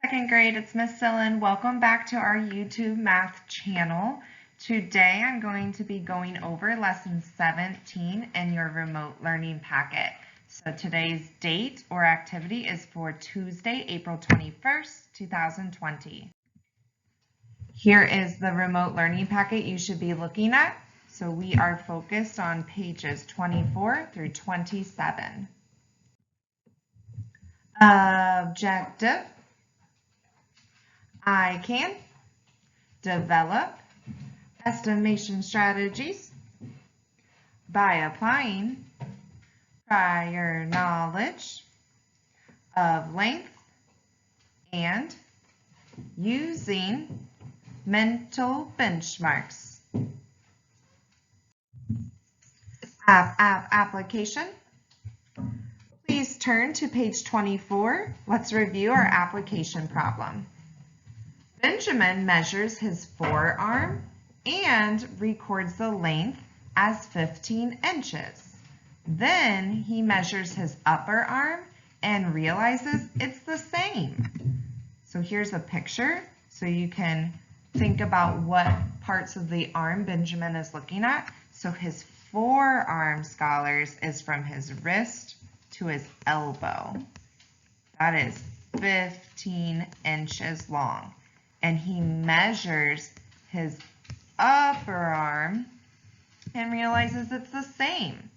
Second grade, it's Miss Sillin. Welcome back to our YouTube math channel. Today I'm going to be going over lesson 17 in your remote learning packet. So today's date or activity is for Tuesday, April 21st, 2020. Here is the remote learning packet you should be looking at. So we are focused on pages 24 through 27. Objective. I can develop estimation strategies by applying prior knowledge of length and using mental benchmarks. Application. Please turn to page 24. Let's review our application problem. Benjamin measures his forearm and records the length as 15 inches. Then he measures his upper arm and realizes it's the same. So here's a picture so you can think about what parts of the arm Benjamin is looking at. So his forearm, scholars, is from his wrist to his elbow. That is 15 inches long. And he measures his upper arm and realizes it's the same.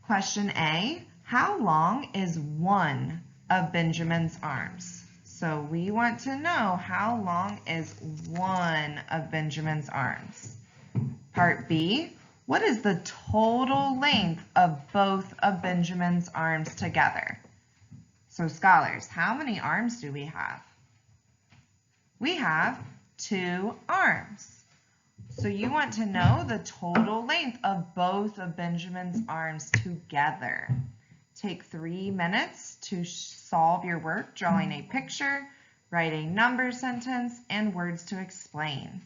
Question A, how long is one of Benjamin's arms? So we want to know how long is one of Benjamin's arms. Part B, what is the total length of both of Benjamin's arms together? So scholars, how many arms do we have? We have 2 arms. So you want to know the total length of both of Benjamin's arms together. Take 3 minutes to solve your work, drawing a picture, write a number sentence, and words to explain.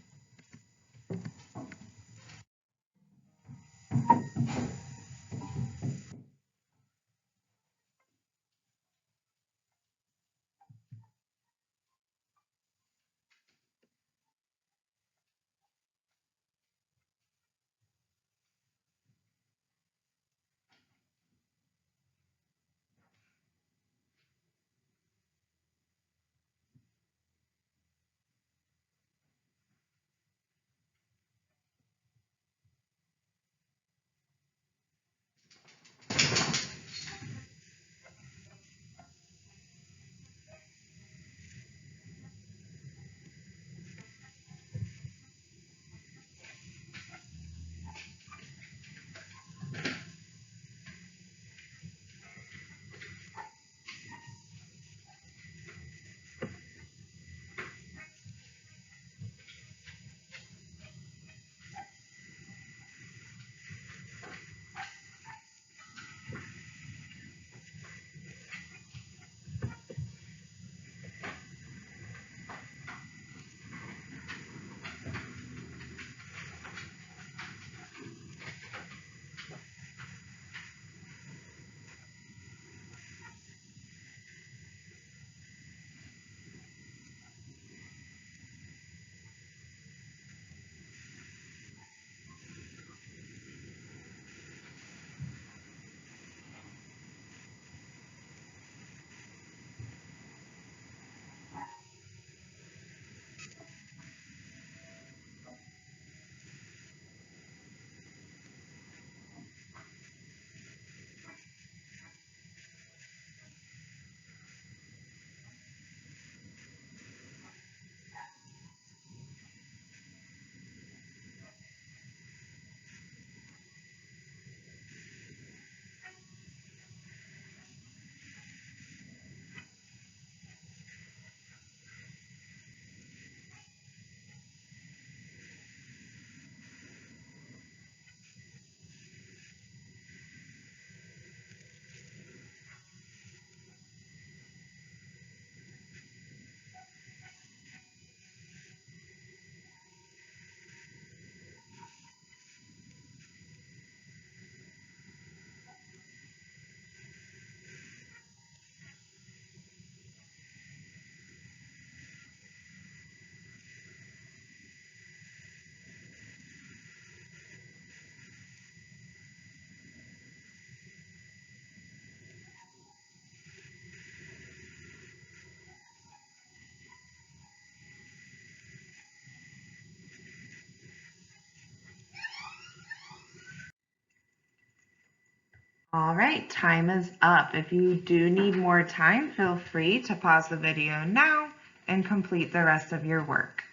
All right, time is up. If you do need more time, feel free to pause the video now and complete the rest of your work.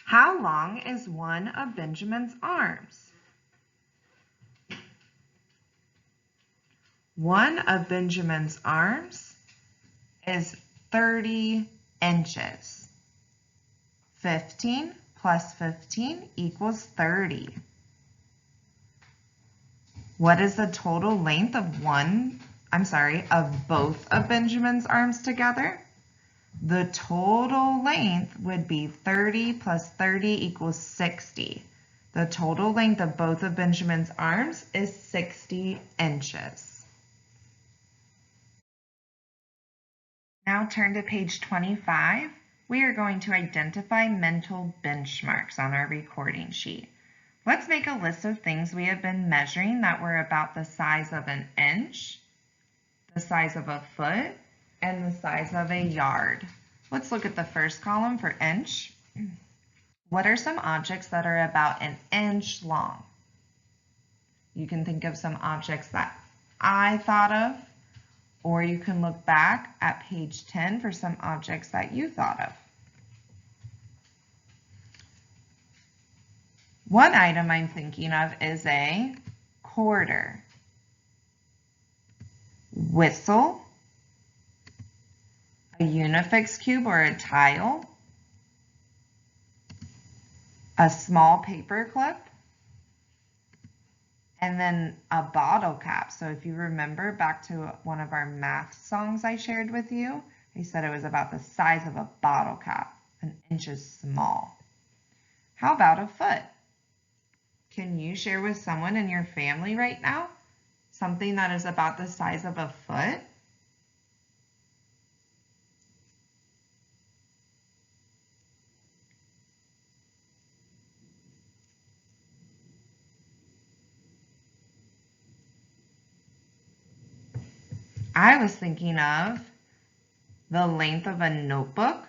How long is one of Benjamin's arms? One of Benjamin's arms is 30 inches. 15 plus 15 equals 30. What is the total length of both of Benjamin's arms together? The total length would be 30 plus 30 equals 60. The total length of both of Benjamin's arms is 60 inches. Now turn to page 25. We are going to identify mental benchmarks on our recording sheet. Let's make a list of things we have been measuring that were about the size of an inch, the size of a foot, and the size of a yard. Let's look at the first column for inch. What are some objects that are about an inch long? You can think of some objects that I thought of, or you can look back at page 10 for some objects that you thought of. One item I'm thinking of is a quarter, whistle, a Unifix cube or a tile, a small paper clip, and then a bottle cap. So if you remember back to one of our math songs I shared with you, I said it was about the size of a bottle cap. An inch is small. How about a foot? Can you share with someone in your family right now something that is about the size of a foot? I was thinking of the length of a notebook,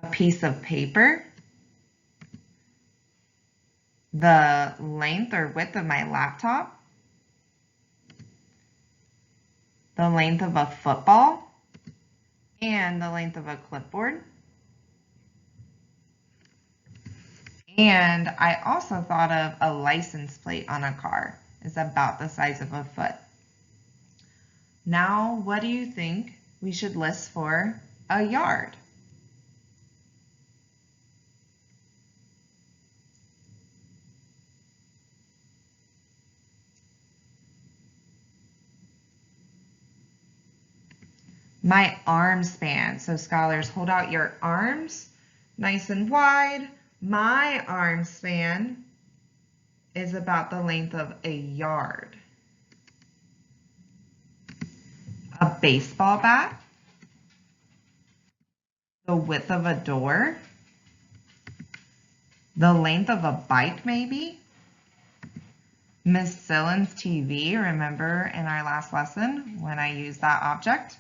a piece of paper, the length or width of my laptop, the length of a football, and the length of a clipboard. And I also thought of a license plate on a car is about the size of a foot. Now, what do you think we should list for a yard? My arm span. So scholars, hold out your arms nice and wide. My arm span is about the length of a yard. A baseball bat, the width of a door, the length of a bike maybe, Miss Sillen's TV, remember in our last lesson when I used that object,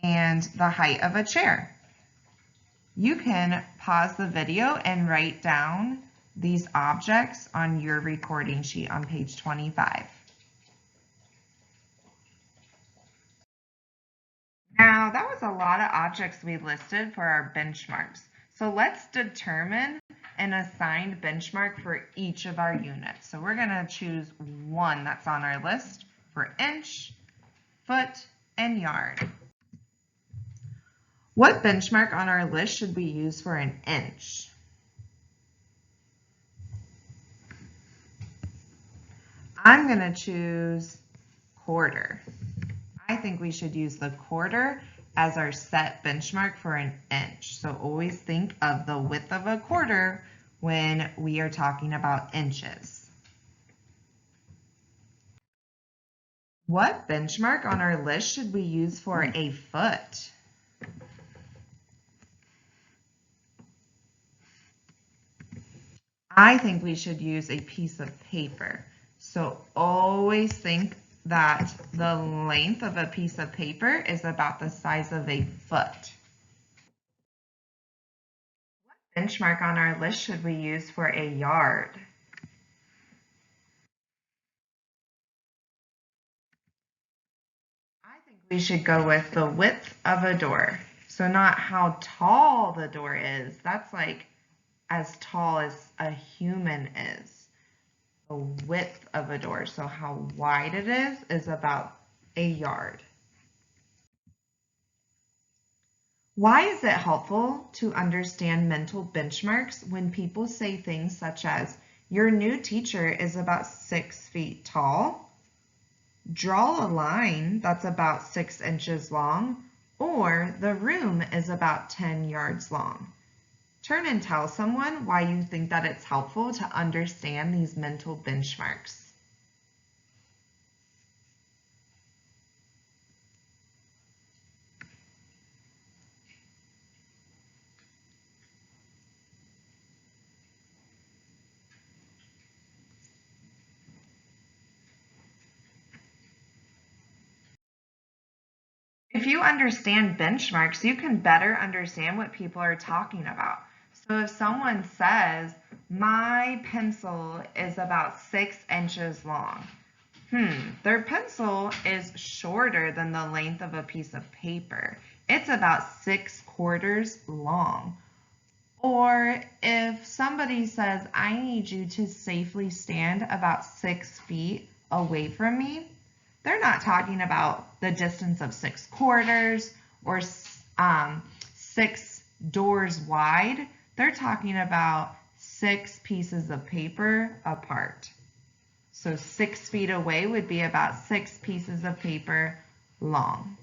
and the height of a chair. You can pause the video and write down these objects on your recording sheet on page 25. Now, that was a lot of objects we listed for our benchmarks. So let's determine an assigned benchmark for each of our units. So we're going to choose one that's on our list for inch, foot, and yard. What benchmark on our list should we use for an inch? I'm going to choose quarter. I think we should use the quarter as our set benchmark for an inch. So always think of the width of a quarter when we are talking about inches. What benchmark on our list should we use for a foot? I think we should use a piece of paper. So always think that the length of a piece of paper is about the size of a foot. What benchmark on our list should we use for a yard? think we should go with the width of a door. So not how tall the door is. That's like as tall as a human is. The width of a door. So how wide it is about a yard. Why is it helpful to understand mental benchmarks when people say things such as, your new teacher is about 6 feet tall, draw a line that's about 6 inches long, or the room is about 10 yards long? Turn and tell someone why you think that it's helpful to understand these mental benchmarks. If you understand benchmarks, you can better understand what people are talking about. So if someone says, my pencil is about 6 inches long, their pencil is shorter than the length of a piece of paper. It's about 6/4 long. Or if somebody says, I need you to safely stand about 6 feet away from me, they're not talking about the distance of 6/4 or 6 doors wide. They're talking about 6 pieces of paper apart. So 6 feet away would be about 6 pieces of paper long.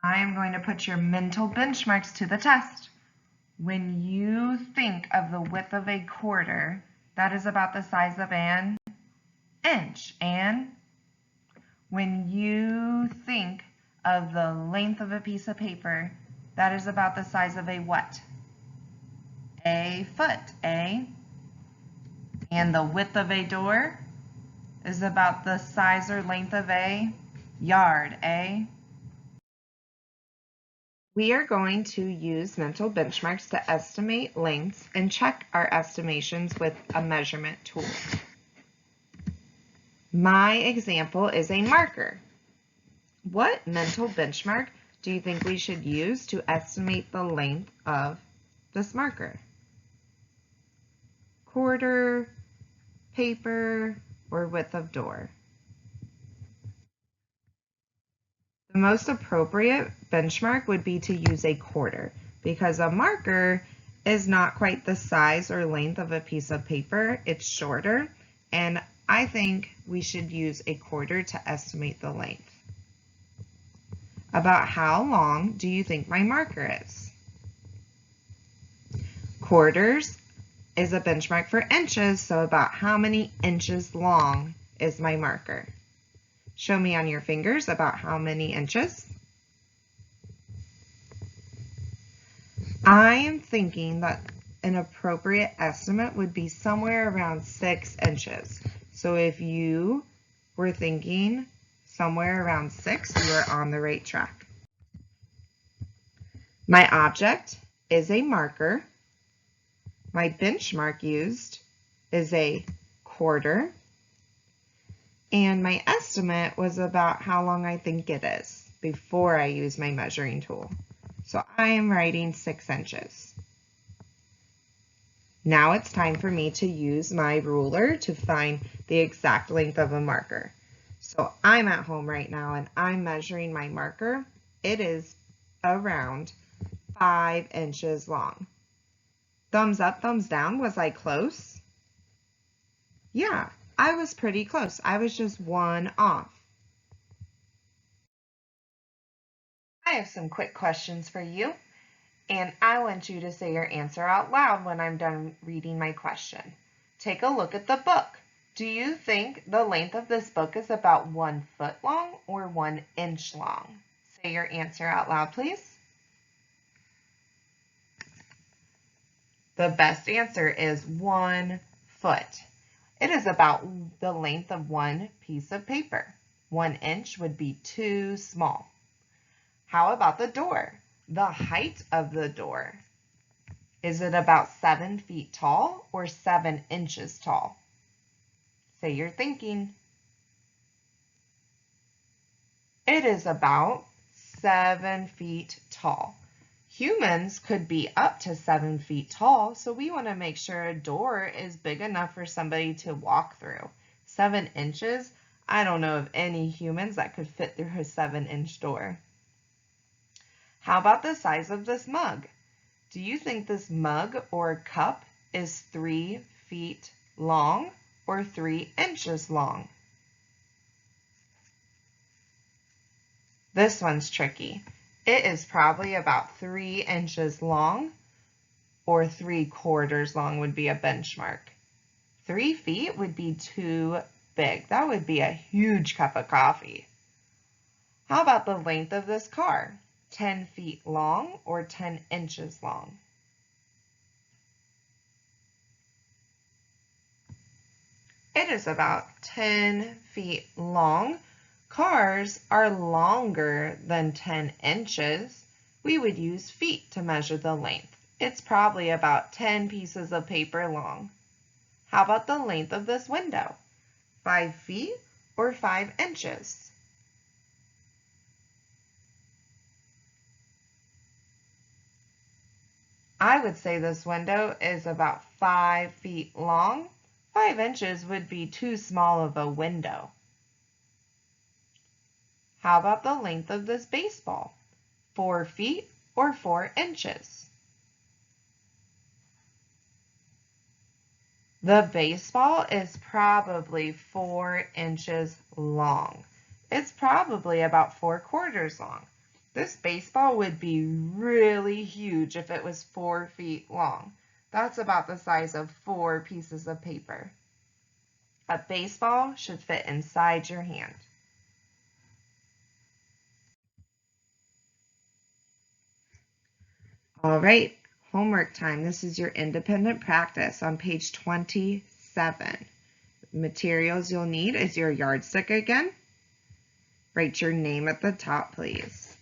I am going to put your mental benchmarks to the test. When you think of the width of a quarter, that is about the size of an inch. And when you think of the length of a piece of paper, that is about the size of a what? A foot, and the width of a door is about the size or length of a yard, We are going to use mental benchmarks to estimate lengths and check our estimations with a measurement tool. My example is a marker. What mental benchmark do you think we should use to estimate the length of this marker? Quarter, paper, or width of door? The most appropriate benchmark would be to use a quarter because a marker is not quite the size or length of a piece of paper. It's shorter, and I think we should use a quarter to estimate the length. About how long do you think my marker is? Quarters is a benchmark for inches, so about how many inches long is my marker? Show me on your fingers about how many inches. I am thinking that an appropriate estimate would be somewhere around 6 inches. So if you were thinking somewhere around 6, you are on the right track. My object is a marker. My benchmark used is a quarter. And my estimate was about how long I think it is before I use my measuring tool. So I am writing 6 inches. Now it's time for me to use my ruler to find the exact length of a marker. So I'm at home right now and I'm measuring my marker. It is around 5 inches long. Thumbs up, thumbs down. Was I close? Yeah, I was pretty close. I was just 1 off. I have some quick questions for you, and I want you to say your answer out loud when I'm done reading my question. Take a look at the book. Do you think the length of this book is about 1 foot long or 1 inch long? Say your answer out loud, please. The best answer is 1 foot. It is about the length of 1 piece of paper. 1 inch would be too small. How about the door? The height of the door. Is it about 7 feet tall or 7 inches tall? Say your thinking. It is about 7 feet tall. Humans could be up to 7 feet tall, so we want to make sure a door is big enough for somebody to walk through. 7 inches? I don't know of any humans that could fit through a 7-inch door. How about the size of this mug? Do you think this mug or cup is 3 feet long or 3 inches long? This one's tricky. It is probably about 3 inches long, or 3/4 long would be a benchmark. 3 feet would be too big. That would be a huge cup of coffee. How about the length of this car? 10 feet long or 10 inches long? It is about 10 feet long. Cars are longer than 10 inches. We would use feet to measure the length. It's probably about 10 pieces of paper long. How about the length of this window? 5 feet or 5 inches? I would say this window is about 5 feet long. 5 inches would be too small of a window. How about the length of this baseball? 4 feet or 4 inches? The baseball is probably 4 inches long. It's probably about 4/4 long. This baseball would be really huge if it was 4 feet long. That's about the size of 4 pieces of paper. A baseball should fit inside your hand. All right, homework time. This is your independent practice on page 27. Materials you'll need is your yardstick again. Write your name at the top, please.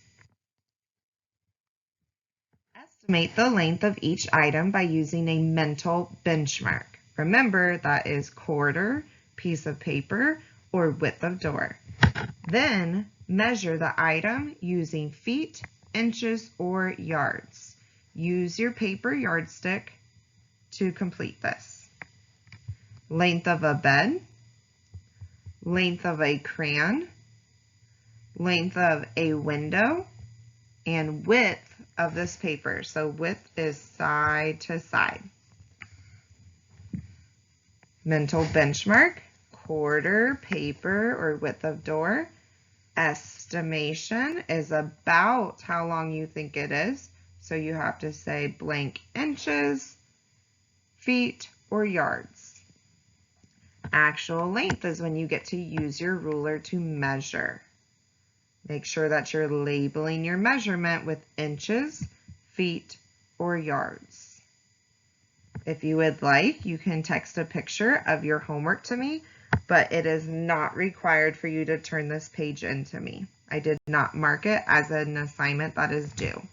Estimate the length of each item by using a mental benchmark. Remember, that is quarter, piece of paper, or width of door. Then measure the item using feet, inches, or yards. Use your paper yardstick to complete this. Length of a bed, length of a crayon, length of a window, and width of this paper. So width is side to side. Mental benchmark, quarter, paper, or width of door. Estimation is about how long you think it is. So you have to say blank inches, feet, or yards. Actual length is when you get to use your ruler to measure. Make sure that you're labeling your measurement with inches, feet, or yards. If you would like, you can text a picture of your homework to me, but it is not required for you to turn this page in to me. I did not mark it as an assignment that is due.